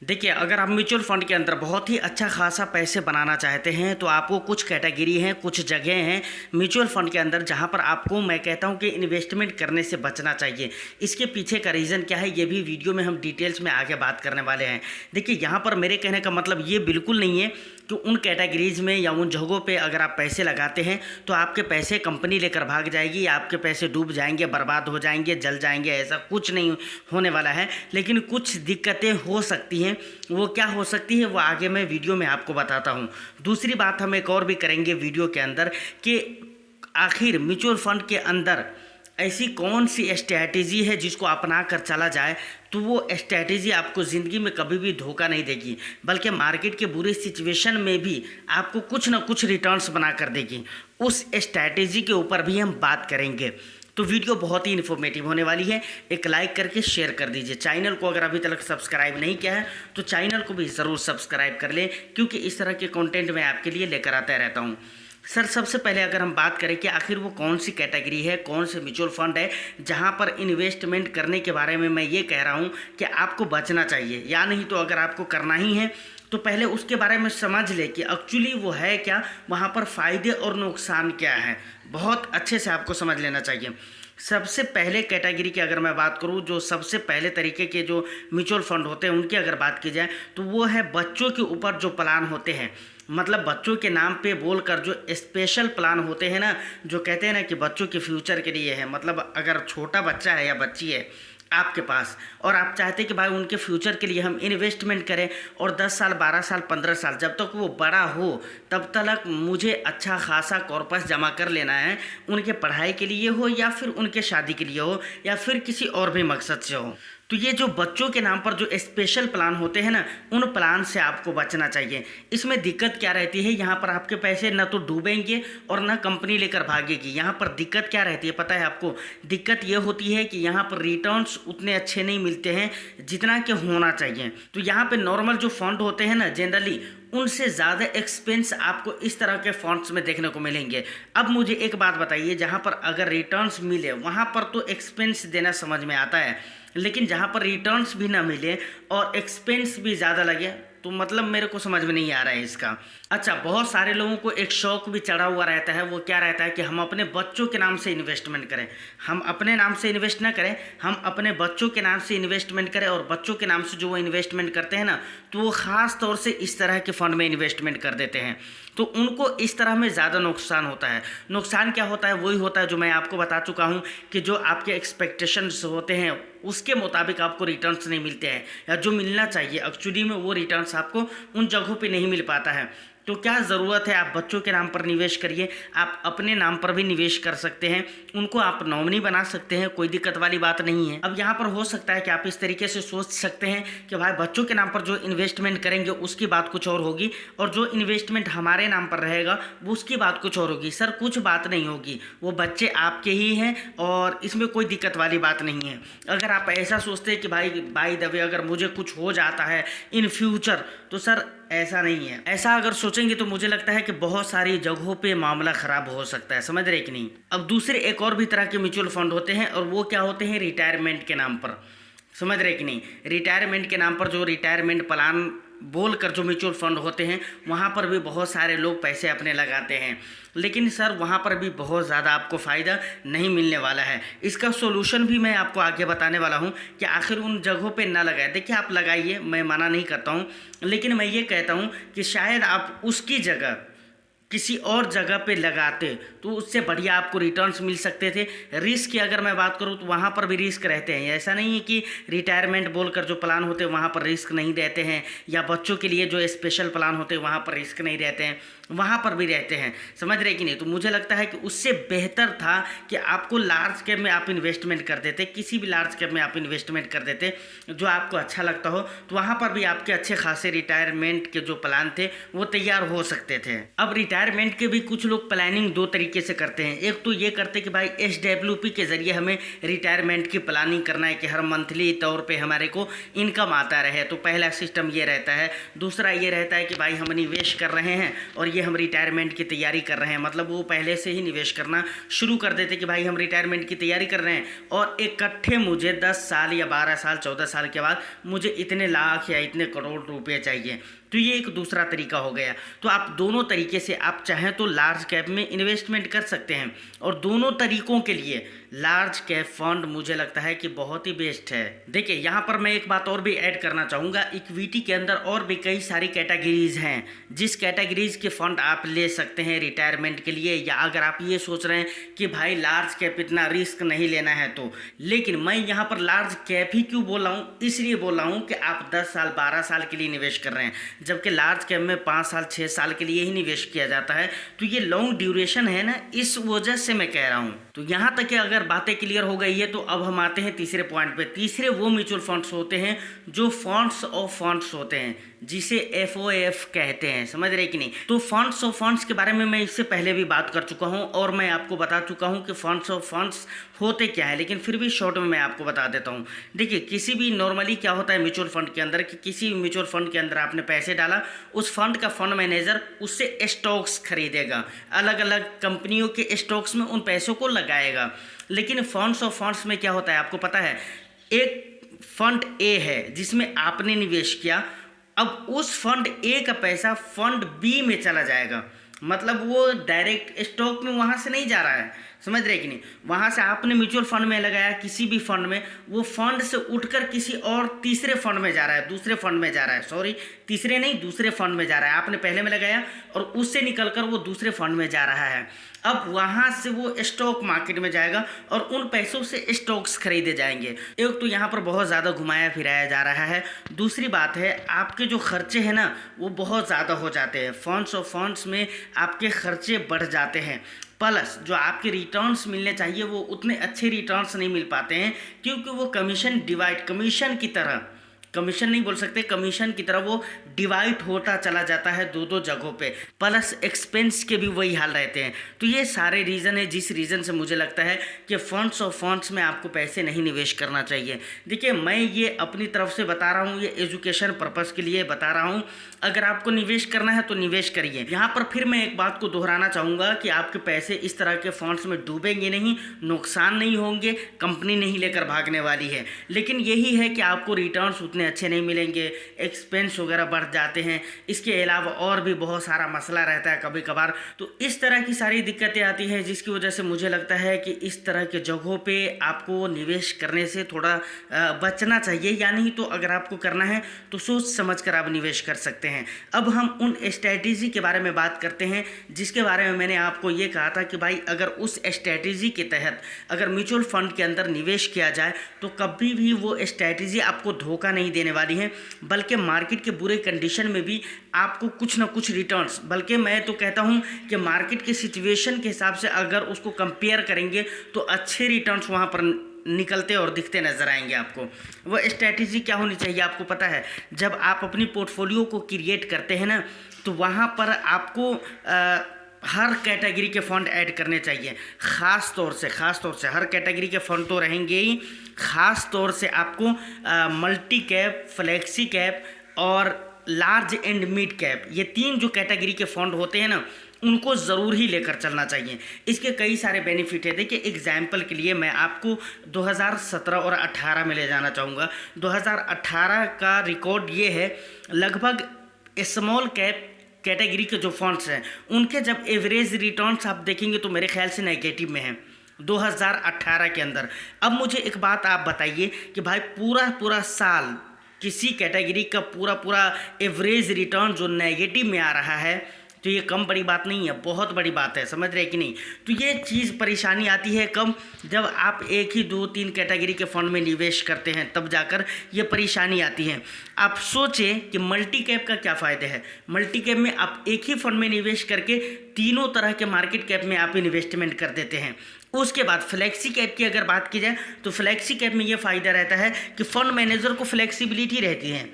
देखिए, अगर आप म्यूचुअल फंड के अंदर बहुत ही अच्छा खासा पैसे बनाना चाहते हैं तो आपको कुछ कैटेगरी हैं, कुछ जगह हैं म्यूचुअल फंड के अंदर जहां पर आपको मैं कहता हूं कि इन्वेस्टमेंट करने से बचना चाहिए। इसके पीछे का रीज़न क्या है ये भी वीडियो में हम डिटेल्स में आगे बात करने वाले हैं। देखिए, यहाँ पर मेरे कहने का मतलब ये बिल्कुल नहीं है कि उन कैटेगरीज में या उन जगहों पे अगर आप पैसे लगाते हैं तो आपके पैसे कंपनी लेकर भाग जाएगी, आपके पैसे डूब जाएंगे, बर्बाद हो जाएंगे, जल जाएंगे। ऐसा कुछ नहीं होने वाला है। लेकिन कुछ दिक्कतें हो सकती हैं। वो क्या हो सकती है वो आगे मैं वीडियो में आपको बताता हूँ। दूसरी बात हम एक और भी करेंगे वीडियो के अंदर कि आखिर म्यूचुअल फंड के अंदर ऐसी कौन सी स्ट्रैटेजी है जिसको अपना कर चला जाए तो वो स्ट्रैटेजी आपको ज़िंदगी में कभी भी धोखा नहीं देगी, बल्कि मार्केट के बुरे सिचुएशन में भी आपको कुछ ना कुछ रिटर्न्स बना कर देगी। उस स्ट्रैटेजी के ऊपर भी हम बात करेंगे। तो वीडियो बहुत ही इन्फॉर्मेटिव होने वाली है। एक लाइक करके शेयर कर दीजिए। चैनल को अगर अभी तक सब्सक्राइब नहीं किया है तो चैनल को भी ज़रूर सब्सक्राइब कर लें, क्योंकि इस तरह के कंटेंट मैं आपके लिए लेकर आता रहता हूँ। सर, सबसे पहले अगर हम बात करें कि आखिर वो कौन सी कैटेगरी है, कौन से म्यूचुअल फंड है जहां पर इन्वेस्टमेंट करने के बारे में मैं ये कह रहा हूं कि आपको बचना चाहिए, या नहीं तो अगर आपको करना ही है तो पहले उसके बारे में समझ ले कि एक्चुअली वो है क्या, वहां पर फ़ायदे और नुकसान क्या है। बहुत अच्छे से आपको समझ लेना चाहिए। सबसे पहले कैटेगरी की अगर मैं बात करूं, जो सबसे पहले तरीके के जो म्यूचुअल फंड होते हैं उनकी अगर बात की जाए तो वो है बच्चों के ऊपर जो प्लान होते हैं। मतलब बच्चों के नाम पे बोलकर जो स्पेशल प्लान होते हैं ना, जो कहते हैं ना कि बच्चों के फ्यूचर के लिए है। मतलब अगर छोटा बच्चा है या बच्ची है आपके पास और आप चाहते हैं कि भाई उनके फ्यूचर के लिए हम इन्वेस्टमेंट करें और 10 साल, 12 साल, 15 साल जब तक वो बड़ा हो तब तक मुझे अच्छा खासा कॉर्पस जमा कर लेना है, उनके पढ़ाई के लिए हो या फिर उनके शादी के लिए हो या फिर किसी और भी मकसद से हो। तो ये जो बच्चों के नाम पर जो स्पेशल प्लान होते हैं ना, उन प्लान से आपको बचना चाहिए। इसमें दिक्कत क्या रहती है, यहाँ पर आपके पैसे न तो डूबेंगे और न कंपनी लेकर भागेगी। यहाँ पर दिक्कत क्या रहती है पता है आपको? दिक्कत ये होती है कि यहाँ पर रिटर्न्स उतने अच्छे नहीं मिलते हैं जितना कि होना चाहिए। तो यहाँ पे नॉर्मल जो फंड होते हैं ना, जनरली उनसे ज़्यादा एक्सपेंस आपको इस तरह के फंड्स में देखने को मिलेंगे। अब मुझे एक बात बताइए, जहाँ पर अगर रिटर्न्स मिले वहाँ पर तो एक्सपेंस देना समझ में आता है, लेकिन जहाँ पर रिटर्न्स भी ना मिले और एक्सपेंस भी ज़्यादा लगे तो मतलब मेरे को समझ में नहीं आ रहा है इसका। अच्छा, बहुत सारे लोगों को एक शौक भी चढ़ा हुआ रहता है। वो क्या रहता है कि हम अपने बच्चों के नाम से इन्वेस्टमेंट करें। हम अपने नाम से इन्वेस्ट ना करें, हम अपने बच्चों के नाम से इन्वेस्टमेंट करें। और बच्चों के नाम से जो वो इन्वेस्टमेंट करते हैं ना, तो वो ख़ास तौर से इस तरह के फंड में इन्वेस्टमेंट कर देते हैं। तो उनको इस तरह में ज़्यादा नुकसान होता है। नुकसान क्या होता है? वही होता है जो मैं आपको बता चुका हूँ कि जो आपके एक्सपेक्टेशंस होते हैं उसके मुताबिक आपको रिटर्न्स नहीं मिलते हैं, या जो मिलना चाहिए एक्चुअली में वो रिटर्न्स आपको उन जगहों पे नहीं मिल पाता है। तो क्या ज़रूरत है, आप बच्चों के नाम पर निवेश करिए। आप अपने नाम पर भी निवेश कर सकते हैं, उनको आप नॉमिनी बना सकते हैं, कोई दिक्कत वाली बात नहीं है। अब यहाँ पर हो सकता है कि आप इस तरीके से सोच सकते हैं कि भाई बच्चों के नाम पर जो इन्वेस्टमेंट करेंगे उसकी बात कुछ और होगी और जो इन्वेस्टमेंट हमारे नाम पर रहेगा वो उसकी बात कुछ और होगी। सर, कुछ बात नहीं होगी, वो बच्चे आपके ही हैं और इसमें कोई दिक्कत वाली बात नहीं है। अगर आप ऐसा सोचते हैं कि भाई बाय द वे अगर मुझे कुछ हो जाता है इन फ्यूचर, तो सर ऐसा नहीं है। ऐसा अगर सोचेंगे तो मुझे लगता है कि बहुत सारी जगहों पे मामला ख़राब हो सकता है। समझ रहे कि नहीं? अब दूसरे एक और भी तरह के म्यूचुअल फंड होते हैं और वो क्या होते हैं? रिटायरमेंट के नाम पर। समझ रहे कि नहीं? रिटायरमेंट के नाम पर जो रिटायरमेंट प्लान बोल कर जो म्यूचुअल फंड होते हैं वहाँ पर भी बहुत सारे लोग पैसे अपने लगाते हैं, लेकिन सर वहाँ पर भी बहुत ज़्यादा आपको फ़ायदा नहीं मिलने वाला है। इसका सोल्यूशन भी मैं आपको आगे बताने वाला हूँ कि आखिर उन जगहों पे ना लगाए। देखिए, आप लगाइए, मैं मना नहीं करता हूँ, लेकिन मैं ये कहता हूँ कि शायद आप उसकी जगह किसी और जगह पे लगाते तो उससे बढ़िया आपको रिटर्न्स मिल सकते थे। रिस्क की अगर मैं बात करूँ तो वहाँ पर भी रिस्क रहते हैं। ऐसा नहीं है कि रिटायरमेंट बोलकर जो प्लान होते हैं वहाँ पर रिस्क नहीं रहते हैं, या बच्चों के लिए जो स्पेशल प्लान होते हैं वहाँ पर रिस्क नहीं रहते हैं, वहाँ पर भी रहते हैं। समझ रहे कि नहीं? तो मुझे लगता है कि उससे बेहतर था कि आपको लार्ज कैप में आप इन्वेस्टमेंट कर देते, किसी भी लार्ज कैप में आप इन्वेस्टमेंट कर देते जो आपको अच्छा लगता हो, तो वहाँ पर भी आपके अच्छे खासे रिटायरमेंट के जो प्लान थे वो तैयार हो सकते थे। अब रिटायरमेंट के भी कुछ लोग प्लानिंग दो तरीके से करते हैं। एक तो ये करते हैं कि भाई SWP के ज़रिए हमें रिटायरमेंट की प्लानिंग करना है कि हर मंथली तौर पे हमारे को इनकम आता रहे, तो पहला सिस्टम ये रहता है। दूसरा ये रहता है कि भाई हम निवेश कर रहे हैं और ये हम रिटायरमेंट की तैयारी कर रहे हैं, मतलब वो पहले से ही निवेश करना शुरू कर देते कि भाई हम रिटायरमेंट की तैयारी कर रहे हैं और इकट्ठे मुझे 10 साल या 12 साल 14 साल के बाद मुझे इतने लाख या इतने करोड़ रुपए चाहिए। तो ये एक दूसरा तरीका हो गया। तो आप दोनों तरीके से आप चाहें तो लार्ज कैप में इन्वेस्टमेंट कर सकते हैं और दोनों तरीकों के लिए लार्ज कैप फंड मुझे लगता है कि बहुत ही बेस्ट है। देखिए यहाँ पर मैं एक बात और भी ऐड करना चाहूँगा, इक्विटी के अंदर और भी कई सारी कैटेगरीज हैं जिस कैटेगरीज के फंड आप ले सकते हैं रिटायरमेंट के लिए, या अगर आप ये सोच रहे हैं कि भाई लार्ज कैप इतना रिस्क नहीं लेना है तो। लेकिन मैं यहाँ पर लार्ज कैप ही क्यों बोल रहा हूँ, इसलिए बोल रहा हूँ कि आप 10 साल 12 साल के लिए निवेश कर रहे हैं, जबकि लार्ज कैप में 5 साल 6 साल के लिए ही निवेश किया जाता है। तो ये लॉन्ग ड्यूरेशन है ना, इस वजह से मैं कह रहा हूँ। तो यहाँ तक कि अगर बातें क्लियर हो गई है तो अब हम आते हैं तीसरे पॉइंट पे। तीसरे वो म्यूचुअल फंड्स होते हैं जो फंड्स ऑफ फंड्स होते हैं, जिसे FOF कहते हैं, समझ रहे कि नहीं। तो फंड्स ऑफ फंड्स के बारे में मैं इससे पहले भी बात कर चुका हूँ और मैं आपको बता चुका हूँ कि फंड्स ऑफ फंड्स होते क्या है, लेकिन फिर भी शॉर्ट में मैं आपको बता देता हूँ। देखिए किसी भी नॉर्मली क्या होता है म्यूचुअल फंड के अंदर कि किसी भी म्यूचुअल फंड के अंदर आपने पैसे डाला, उस फंड का फंड मैनेजर उससे स्टॉक्स खरीदेगा, अलग अलग कंपनियों के स्टॉक्स में उन पैसों को लगाएगा। लेकिन फंड्स ऑफ फंड्स में क्या होता है आपको पता है, एक फंड A है जिसमें आपने निवेश किया, अब उस फंड A का पैसा फंड B में चला जाएगा, मतलब वो डायरेक्ट स्टॉक में वहाँ से नहीं जा रहा है, समझ रहे कि नहीं। वहाँ से आपने म्यूचुअल फंड में लगाया किसी भी फंड में, वो फंड से उठकर किसी और तीसरे फंड में जा रहा है, दूसरे फंड में जा रहा है, सॉरी तीसरे नहीं दूसरे फंड में जा रहा है। आपने पहले में लगाया और उससे निकलकर वो दूसरे फंड में जा रहा है। अब वहाँ से वो स्टॉक मार्केट में जाएगा और उन पैसों से स्टॉक्स खरीदे जाएंगे। एक तो यहाँ पर बहुत ज़्यादा घुमाया फिराया जा रहा है, दूसरी बात है आपके जो खर्चे हैं ना वो बहुत ज़्यादा हो जाते हैं। फंड्स ऑफ फंड्स में आपके खर्चे बढ़ जाते हैं, प्लस जो आपके रिटर्न्स मिलने चाहिए वो उतने अच्छे रिटर्न्स नहीं मिल पाते हैं, क्योंकि वो कमीशन की तरह, कमीशन नहीं बोल सकते, कमीशन की तरह वो डिवाइड होता चला जाता है दो जगहों पे, प्लस एक्सपेंस के भी वही हाल रहते हैं। तो ये सारे रीज़न है जिस रीज़न से मुझे लगता है कि फंड्स ऑफ फंड्स में आपको पैसे नहीं निवेश करना चाहिए। देखिए मैं ये अपनी तरफ से बता रहा हूँ, ये एजुकेशन पर्पज़ के लिए बता रहा हूँ। अगर आपको निवेश करना है तो निवेश करिए। यहाँ पर फिर मैं एक बात को दोहराना चाहूँगा कि आपके पैसे इस तरह के फंड्स में डूबेंगे नहीं, नुकसान नहीं होंगे, कंपनी नहीं लेकर भागने वाली है। लेकिन यही है कि आपको रिटर्न्स उतने अच्छे नहीं मिलेंगे, एक्सपेंस वगैरह बढ़ जाते हैं, इसके अलावा और भी बहुत सारा मसला रहता है कभी कभार। तो इस तरह की सारी दिक्कतें आती हैं जिसकी वजह से मुझे लगता है कि इस तरह के जगहों पे आपको निवेश करने से थोड़ा बचना चाहिए, या नहीं तो अगर आपको करना है तो सोच समझ कर आप निवेश कर सकते हैं। अब हम उन स्ट्रैटेजी के बारे में बात करते हैं जिसके बारे में मैंने आपको ये कहा था कि भाई अगर उस स्ट्रैटेजी के तहत अगर म्यूचुअल फंड के अंदर निवेश किया जाए तो कभी भी वो स्ट्रैटेजी आपको धोखा नहीं देने वाली है, बल्कि मार्केट के बुरे कंडीशन में भी आपको कुछ ना कुछ रिटर्न्स, बल्कि मैं तो कहता हूं कि मार्केट के सिचुएशन के हिसाब से अगर उसको कंपेयर करेंगे तो अच्छे रिटर्न्स वहां पर निकलते और दिखते नजर आएंगे आपको। वो स्ट्रैटेजी क्या होनी चाहिए आपको पता है, जब आप अपनी पोर्टफोलियो को क्रिएट करते हैं ना तो वहाँ पर आपको हर कैटेगरी के फंड ऐड करने चाहिए। ख़ास तौर से हर कैटेगरी के फंड तो रहेंगे ही, ख़ास तौर से आपको मल्टी कैप, फ्लेक्सी कैप और लार्ज एंड मिड कैप, ये 3 जो कैटेगरी के फंड होते हैं ना उनको ज़रूर ही लेकर चलना चाहिए। इसके कई सारे बेनिफिट है। देखिए एग्जाम्पल के लिए मैं आपको 2017 और 18 में ले जाना चाहूँगा। 2018 का रिकॉर्ड ये है, लगभग स्मॉल कैप कैटेगरी के जो फंड्स हैं उनके जब एवरेज रिटर्न्स आप देखेंगे तो मेरे ख्याल से नेगेटिव में हैं 2018 के अंदर। अब मुझे एक बात आप बताइए कि भाई पूरा साल किसी कैटेगरी का पूरा एवरेज रिटर्न जो नेगेटिव में आ रहा है तो ये कम बड़ी बात नहीं है, बहुत बड़ी बात है, समझ रहे कि नहीं। तो ये चीज़ परेशानी आती है कब, जब आप एक ही 2-3 कैटेगरी के फंड में निवेश करते हैं तब जाकर ये परेशानी आती है। आप सोचें कि मल्टी कैप का क्या फ़ायदा है। मल्टी कैप में आप एक ही फंड में निवेश करके तीनों तरह के मार्केट कैप में आप इन्वेस्टमेंट कर देते हैं। उसके बाद फ्लेक्सी कैप की अगर बात की जाए तो फ्लेक्सी कैप में ये फ़ायदा रहता है कि फंड मैनेजर को फ्लेक्सिबिलिटी रहती है।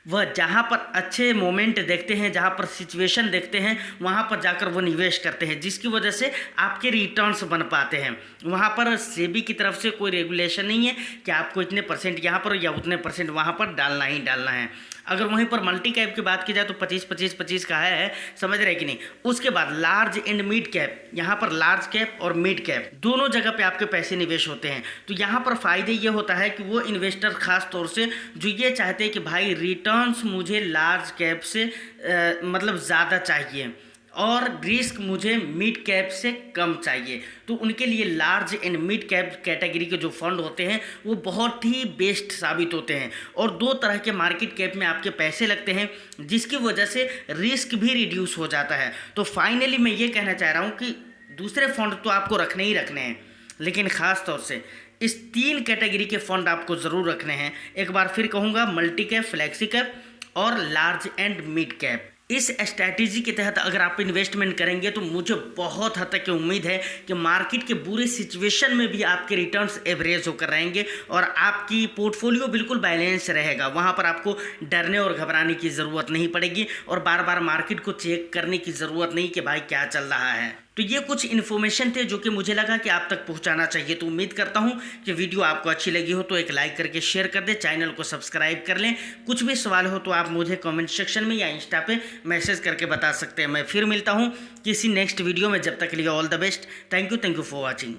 वह जहाँ पर अच्छे मोमेंट देखते हैं, जहाँ पर सिचुएशन देखते हैं, वहाँ पर जाकर वो निवेश करते हैं, जिसकी वजह से आपके रिटर्न्स बन पाते हैं। वहाँ पर सेबी की तरफ से कोई रेगुलेशन नहीं है कि आपको इतने परसेंट यहाँ पर या उतने परसेंट वहाँ पर डालना ही डालना है। अगर वहीं पर मल्टी कैप की बात की जाए तो 25-25-25 का है, समझ रहे कि नहीं। उसके बाद लार्ज एंड मिड कैप, यहाँ पर लार्ज कैप और मिड कैप दोनों जगह पे आपके पैसे निवेश होते हैं। तो यहाँ पर फ़ायदे ये होता है कि वो इन्वेस्टर खास तौर से जो ये चाहते हैं कि भाई रिटर्न्स मुझे लार्ज कैप से मतलब ज़्यादा चाहिए और रिस्क मुझे मिड कैप से कम चाहिए, तो उनके लिए large and mid cap category के जो फंड होते हैं वो बहुत ही बेस्ट साबित होते हैं। और दो तरह के मार्केट कैप में आपके पैसे लगते हैं, जिसकी वजह से रिस्क भी रिड्यूस हो जाता है। तो फाइनली मैं ये कहना चाह रहा हूँ कि दूसरे फंड तो आपको रखने ही रखने हैं, लेकिन ख़ास तौर से इस 3 कैटेगरी के फंड आपको ज़रूर रखने हैं। एक बार फिर कहूँगा, मल्टी कैप, फ्लैक्सी कैप और लार्ज एंड मिड कैप। इस स्ट्रैटेजी के तहत अगर आप इन्वेस्टमेंट करेंगे तो मुझे बहुत हद तक उम्मीद है कि मार्केट के बुरे सिचुएशन में भी आपके रिटर्न्स एवरेज होकर रहेंगे और आपकी पोर्टफोलियो बिल्कुल बैलेंस रहेगा। वहाँ पर आपको डरने और घबराने की ज़रूरत नहीं पड़ेगी और बार बार मार्केट को चेक करने की ज़रूरत नहीं कि भाई क्या चल रहा है। तो ये कुछ इन्फॉर्मेशन थे जो कि मुझे लगा कि आप तक पहुंचाना चाहिए। तो उम्मीद करता हूं कि वीडियो आपको अच्छी लगी हो तो एक लाइक करके शेयर कर दें, चैनल को सब्सक्राइब कर लें। कुछ भी सवाल हो तो आप मुझे कमेंट सेक्शन में या इंस्टा पे मैसेज करके बता सकते हैं। मैं फिर मिलता हूं किसी नेक्स्ट वीडियो में, जब तक के लिए all the best. Thank you for watching.